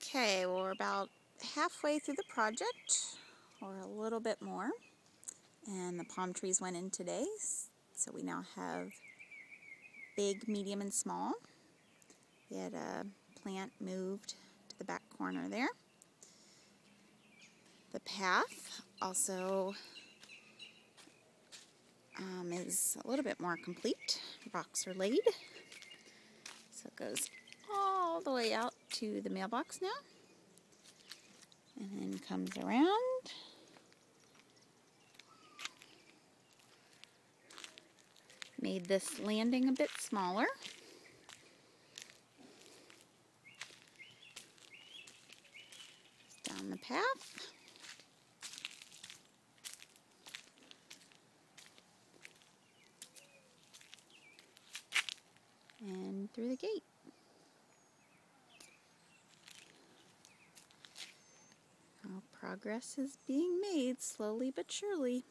Okay, well, we're about halfway through the project, or a little bit more, and the palm trees went in today, so we now have big, medium, and small. We had a plant moved to the back corner there. The path also is a little bit more complete. Rocks are laid, so it goes all the way out to the mailbox now, and then comes around. Made this landing a bit smaller. Down the path. And through the gate. Progress is being made slowly but surely.